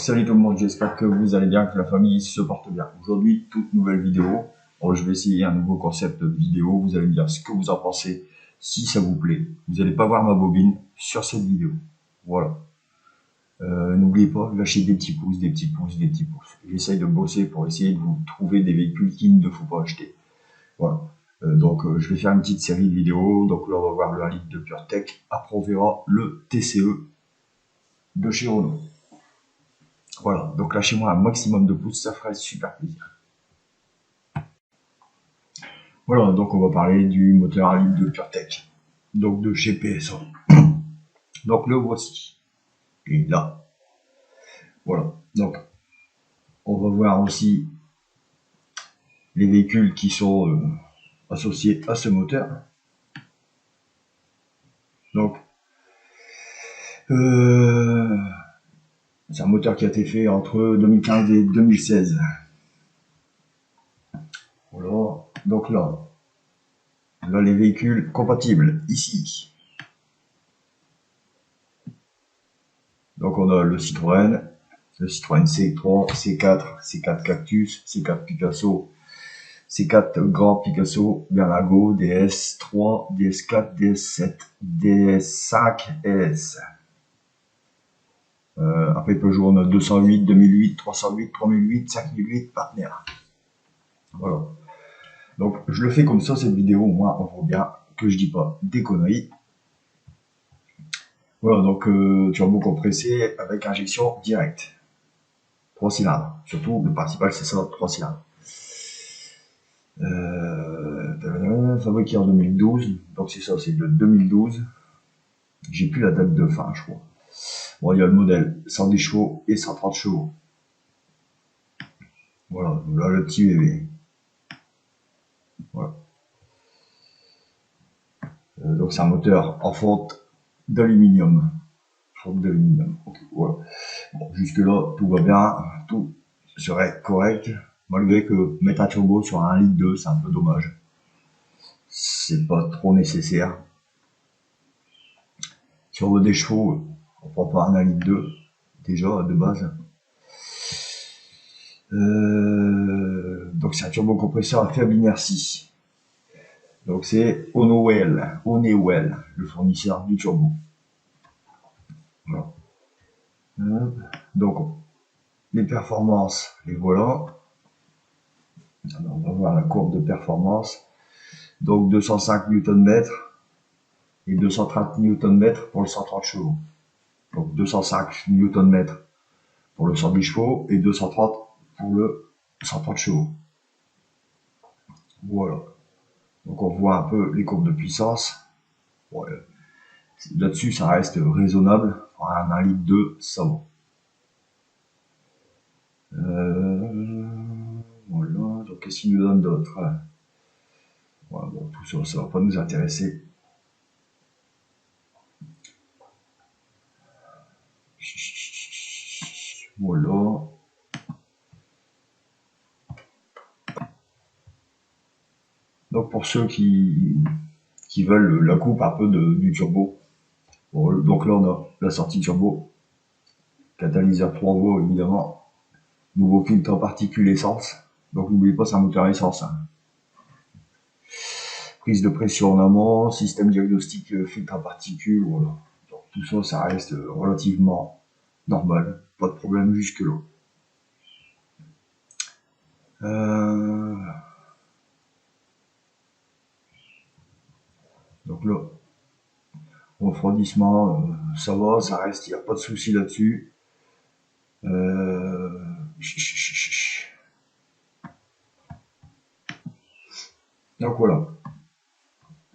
salut tout le monde, j'espère que vous allez bien, que la famille se porte bien. Aujourd'hui, toute nouvelle vidéo. Je vais essayer un nouveau concept de vidéo. Vous allez me dire ce que vous en pensez, si ça vous plaît. Vous n'allez pas voir ma bobine sur cette vidéo. Voilà. N'oubliez pas, lâchez des petits pouces, des petits pouces, des petits pouces. J'essaye de bosser pour essayer de vous trouver des véhicules qu'il ne faut pas acheter. Voilà. Je vais faire une petite série de vidéos. Donc là, on va voir le 1 litre de PureTech. Après, on verra le TCE de chez Renault. Voilà, donc lâchez-moi un maximum de pouces, ça ferait super plaisir. Voilà, donc on va parler du moteur 1 litre de PureTech, donc de chez PSA. Donc le voici. Et là, voilà. Donc on va voir aussi les véhicules qui sont associés à ce moteur. Donc c'est un moteur qui a été fait entre 2015 et 2016. Voilà. Donc là les véhicules compatibles ici. Donc on a le Citroën C3, C4, C4 Cactus, C4 Picasso, C4 Grand Picasso, Berlingo, DS3, DS4, DS7, DS5, S. Après Peugeot, on a 208, 2008, 308, 3008, 5008, partenaires. Voilà. Donc je le fais comme ça cette vidéo, au moins on voit bien que je dis pas des conneries. Voilà, donc turbo compressé avec injection directe. 3 cylindres. Surtout, le principal, c'est ça, 3 cylindres. Fabriqué en 2012. Donc c'est ça, c'est de 2012. J'ai plus la date de fin, je crois. Bon, il y a le modèle 110 chevaux et 130 chevaux. Voilà, là le petit bébé. Voilà. Donc c'est un moteur en fonte d'aluminium. Okay, voilà. Bon, jusque là, tout va bien, tout serait correct, malgré que mettre un turbo sur un 1,2 litre, c'est un peu dommage. C'est pas trop nécessaire. Si on veut des chevaux, on prend pas un 1,2 litre, déjà, de base. Donc c'est un turbo compresseur à faible inertie. Donc c'est Honeywell, le fournisseur du turbo. Voilà. Donc les performances, les voilà. Alors, on va voir la courbe de performance. Donc 205 Nm et 230 Nm pour le 130 chevaux. Donc 205 Nm pour le 110 chevaux et 230 pour le 130 chevaux. Voilà. Donc on voit un peu les courbes de puissance. Ouais. Là-dessus, ça reste raisonnable. Un 1,2 litre, ça va. Voilà. Donc qu'est-ce qu'il nous donne d'autre? Voilà, bon, tout ça, ça va pas nous intéresser. Voilà. Donc pour ceux qui veulent la coupe un peu du turbo, bon, donc là on a la sortie turbo, catalyseur 3 voies évidemment, nouveau filtre en particules essence, donc n'oubliez pas c'est un moteur essence. Hein. Prise de pression en amont, système diagnostic filtre à particules, voilà. Donc, tout ça, ça reste relativement normal, pas de problème jusque là. Donc là, refroidissement, ça va, ça reste, il n'y a pas de souci là-dessus. Donc voilà,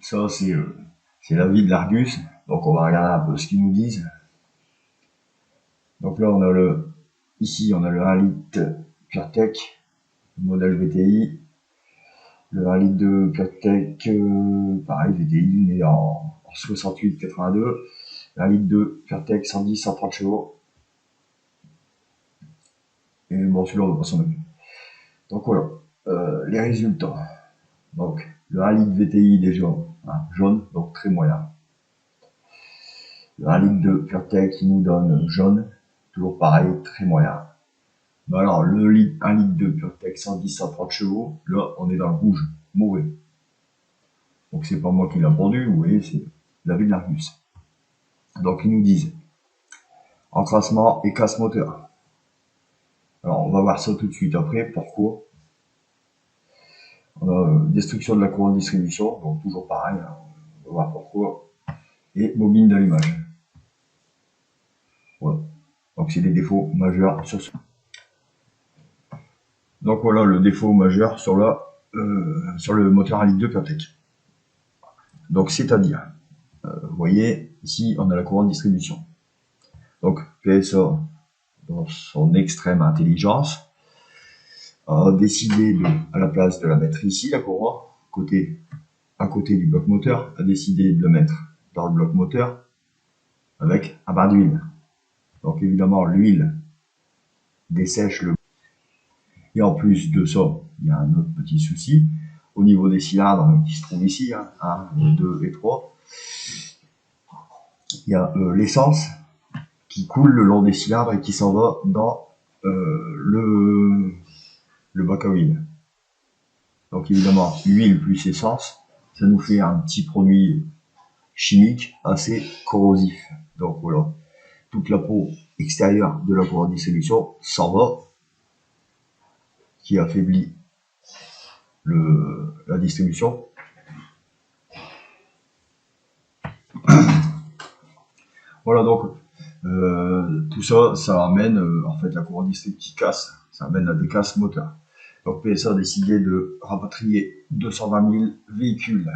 ça c'est l'avis de l'Argus. Donc on va regarder un peu ce qu'ils nous disent. Donc là on a ici on a le 1 litre PureTech, modèle VTI. Le 1 litre de PureTech, pareil VTI, mais en 68-82. 1 litre de PureTech 110-130 chevaux. Et bon, celui-là, on va pas s'en occuper. Donc voilà, les résultats. Donc, le 1 litre VTI déjà, hein, jaune, donc très moyen. Le 1 litre de PureTech, il nous donne jaune. toujours pareil, très moyen. Mais alors, 1 litre de PureTech 110-130 chevaux, là, on est dans le rouge, mauvais. Donc, c'est pas moi qui l'a vendu, vous voyez, c'est David Largus. Donc, ils nous disent encrassement et casse moteur. Alors, on va voir ça tout de suite après. Pourquoi? On a destruction de la courroie de distribution, donc toujours pareil, hein. On va voir pourquoi. Et bobine d'allumage. Voilà. Donc, c'est des défauts majeurs sur ce. Donc, voilà le défaut majeur sur le moteur 1 litre de PureTech. Donc, c'est-à-dire, vous voyez, ici, on a la courroie de distribution. Donc, PSA, dans son extrême intelligence, a décidé à la place de la mettre ici, la courroie, à côté du bloc moteur, a décidé de le mettre dans le bloc moteur avec un bain d'huile. Donc évidemment, l'huile dessèche le. Et en plus de ça, il y a un autre petit souci au niveau des cylindres qui se trouvent ici, 1, 2 et 3. Il y a l'essence qui coule le long des cylindres et qui s'en va dans le bac à huile. Donc évidemment, huile plus essence, ça nous fait un petit produit chimique assez corrosif. Donc voilà, toute la peau extérieure de la courroie de distribution s'en va, qui affaiblit la distribution. Voilà, donc tout ça, ça amène en fait la courroie distributive qui casse, ça amène à des casses moteurs. Donc PSA a décidé de rapatrier 220 000 véhicules.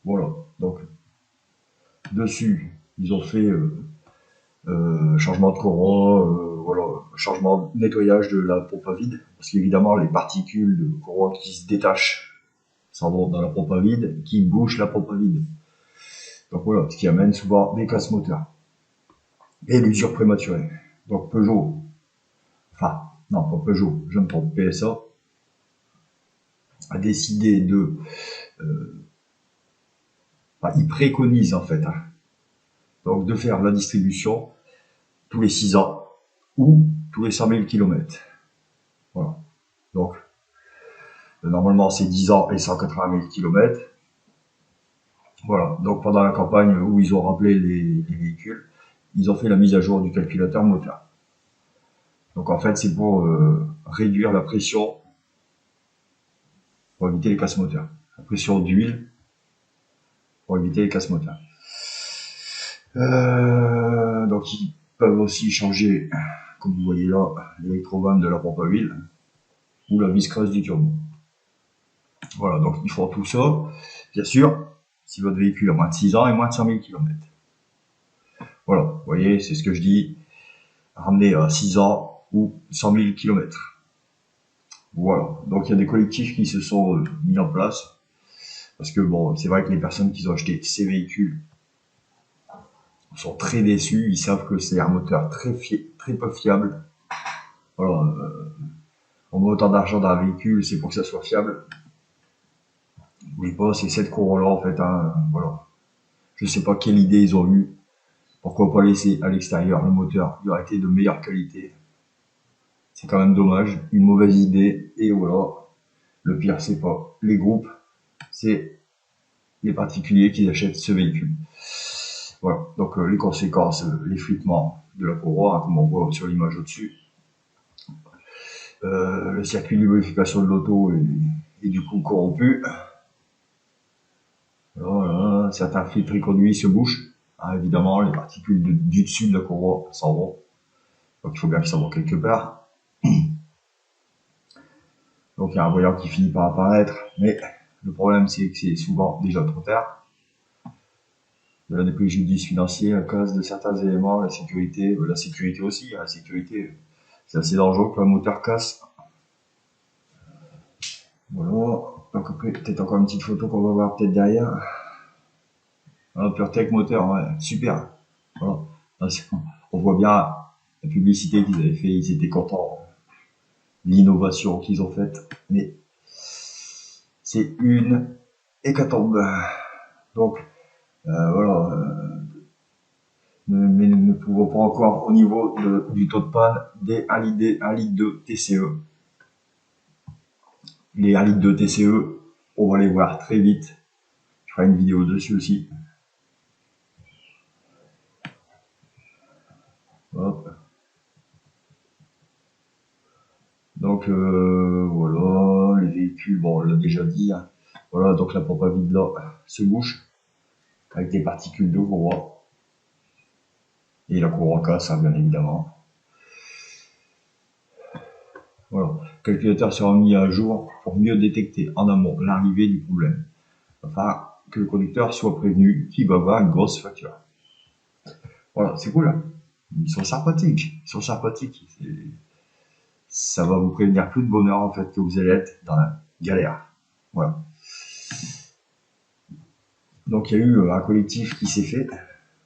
Voilà, donc dessus, ils ont fait changement de courroie, voilà, changement de nettoyage de la pompe à vide, parce qu'évidemment les particules de courroie qui se détachent s'en vont dans la pompe à vide, qui bouchent la pompe à vide. Donc voilà, ce qui amène souvent des casses moteurs et l'usure prématurée. Donc Peugeot, enfin non pas Peugeot, je me trompe, PSA a décidé de, il préconise en fait, donc de faire la distribution tous les 6 ans ou tous les 100 000 km. Voilà. Donc, normalement, c'est 10 ans et 180 000 km. Voilà. Donc, pendant la campagne où ils ont rappelé les véhicules, ils ont fait la mise à jour du calculateur moteur. Donc, en fait, c'est pour réduire la pression, pour éviter les casses moteurs. La pression d'huile, pour éviter les casses moteurs. Donc, ils peuvent aussi changer, comme vous voyez là, l'électrovanne de la pompe à huile ou la vis creuse du turbo. Voilà, donc ils font tout ça, bien sûr, si votre véhicule a moins de 6 ans et moins de 100 000 km. Voilà, vous voyez, c'est ce que je dis, ramener à 6 ans ou 100 000 km. Voilà, donc il y a des collectifs qui se sont mis en place, parce que bon, c'est vrai que les personnes qui ont acheté ces véhicules sont très déçus, ils savent que c'est un moteur très peu fiable. Voilà, on met autant d'argent dans un véhicule, c'est pour que ça soit fiable. Oui, pas, c'est cette courroie-là en fait, voilà. Je sais pas quelle idée ils ont eue. Pourquoi pas laisser à l'extérieur le moteur, il aurait été de meilleure qualité. C'est quand même dommage, une mauvaise idée, et voilà. Le pire, c'est pas les groupes, c'est les particuliers qui achètent ce véhicule. Voilà, donc les conséquences, l'effritement de la courroie, comme on voit sur l'image au-dessus. Le circuit de lubrification de l'auto est du coup corrompu. Voilà, certains filtres conduits se bouchent. Évidemment, les particules du dessus de la courroie s'en vont. Donc il faut bien qu'ils s'en vont quelque part. Donc il y a un voyant qui finit par apparaître, mais le problème c'est que c'est souvent déjà trop tard. De la des préjudices financiers à cause de certains éléments, la sécurité aussi, la sécurité c'est assez dangereux que le moteur casse. Voilà, donc après peut-être encore une petite photo qu'on va voir peut-être derrière. Voilà, PureTech moteur, ouais, super. Voilà. On voit bien la publicité qu'ils avaient fait, ils étaient contents. L'innovation qu'ils ont faite, mais c'est une hécatombe. Donc voilà, mais ne pouvons pas encore au niveau du taux de panne des 1 litre de TCE. Les 1 litre de TCE, on va les voir très vite. Je ferai une vidéo dessus aussi. Hop. Donc voilà, les véhicules, bon, on l'a déjà dit. Hein. Voilà, donc la pompe à vide là se bouche avec des particules de courroie. Et la courroie casse, hein, bien évidemment. Voilà, le calculateur sera mis à jour pour mieux détecter en amont l'arrivée du problème. Enfin, que le conducteur soit prévenu qu'il va avoir une grosse facture. Voilà, c'est cool. Hein, ils sont sympathiques. Ils sont sympathiques. Ça va vous prévenir plus de bonheur en fait que vous allez être dans la galère. Voilà. Donc il y a eu un collectif qui s'est fait.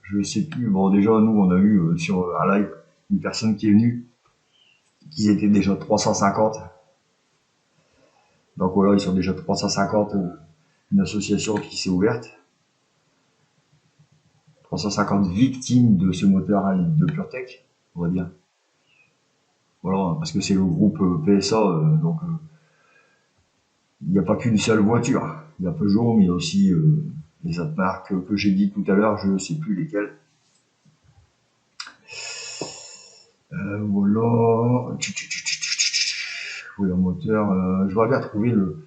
Je sais plus. Bon, déjà nous on a eu sur un live une personne qui est venue. Ils étaient déjà 350. Donc voilà, ils sont déjà 350. Une association qui s'est ouverte. 350 victimes de ce moteur à litre de PureTech, on va dire. Voilà, parce que c'est le groupe PSA, donc il n'y a pas qu'une seule voiture. Il y a Peugeot, mais il y a aussi les autres marques que j'ai dit tout à l'heure, je ne sais plus lesquelles. Voilà. Oui, un moteur. Je vais bien trouver le.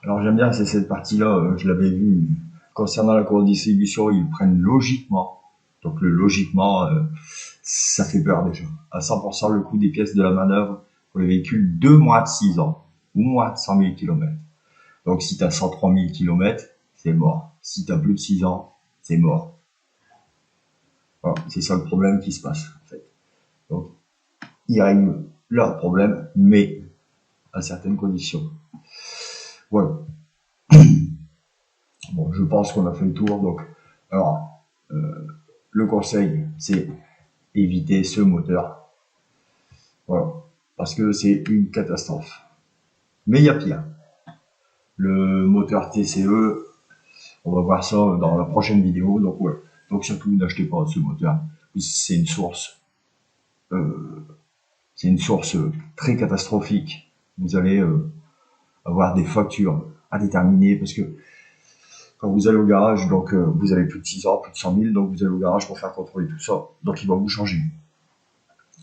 Alors j'aime bien, c'est cette partie-là, je l'avais vu. Concernant la courbe de distribution, ils prennent logiquement. Donc le logiquement, ça fait peur déjà. À 100% le coût des pièces de la manœuvre pour les véhicules de moins de 6 ans ou moins de 100 000 km. Donc si tu as 103 000 km, c'est mort. Si tu as plus de 6 ans, c'est mort. Voilà, c'est ça le problème qui se passe en fait. Donc ils règlent leur problème, mais à certaines conditions. Voilà. Bon, je pense qu'on a fait le tour. Donc, alors, le conseil, c'est éviter ce moteur. Voilà. Parce que c'est une catastrophe. Mais il y a pire. Le moteur TCE, on va voir ça dans la prochaine vidéo. Donc, ouais. Donc, surtout, n'achetez pas ce moteur. C'est une source très catastrophique. Vous allez avoir des factures indéterminées parce que quand vous allez au garage, donc vous avez plus de 6 ans, plus de 100 000, donc vous allez au garage pour faire contrôler tout ça. Donc il va vous changer.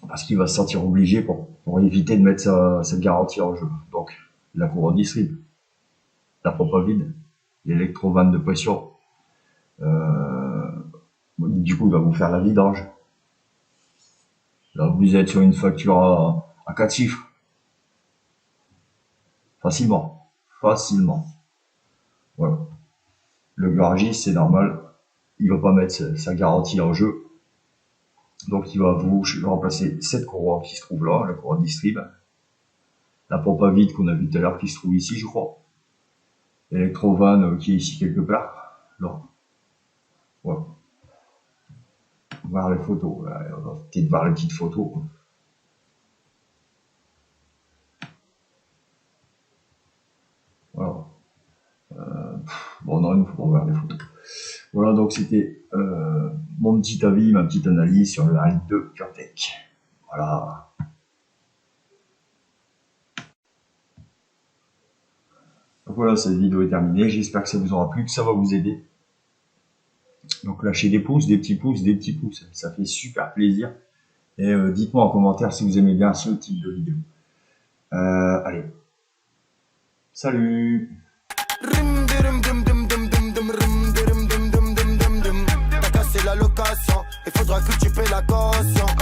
Parce qu'il va se sentir obligé pour éviter de mettre cette garantie en jeu. Donc la couronne distrib, la pompe à vide, l'électrovanne de pression. Du coup, il va vous faire la vidange. Là, vous êtes sur une facture à 4 chiffres. Facilement. Facilement. Voilà. Le garagiste, c'est normal, il va pas mettre sa garantie en jeu. Donc il va vous remplacer cette courroie qui se trouve là, la courroie distrib. La pompe à vide qu'on a vu tout à l'heure qui se trouve ici, je crois. L'électrovanne qui est ici quelque part. Là. Voilà. Voir les photos. On va peut-être voir les petites photos. Voilà. Bon, non, il nous faut voir les photos. Voilà, donc c'était mon petit avis, ma petite analyse sur le 1 litre de PureTech. Voilà. Donc voilà, cette vidéo est terminée. J'espère que ça vous aura plu, que ça va vous aider. Donc lâchez des pouces, des petits pouces, des petits pouces. Ça fait super plaisir. Et dites-moi en commentaire si vous aimez bien ce type de vidéo. Allez. Salut! T'as cassé la location, il faudra que tu paies la caution.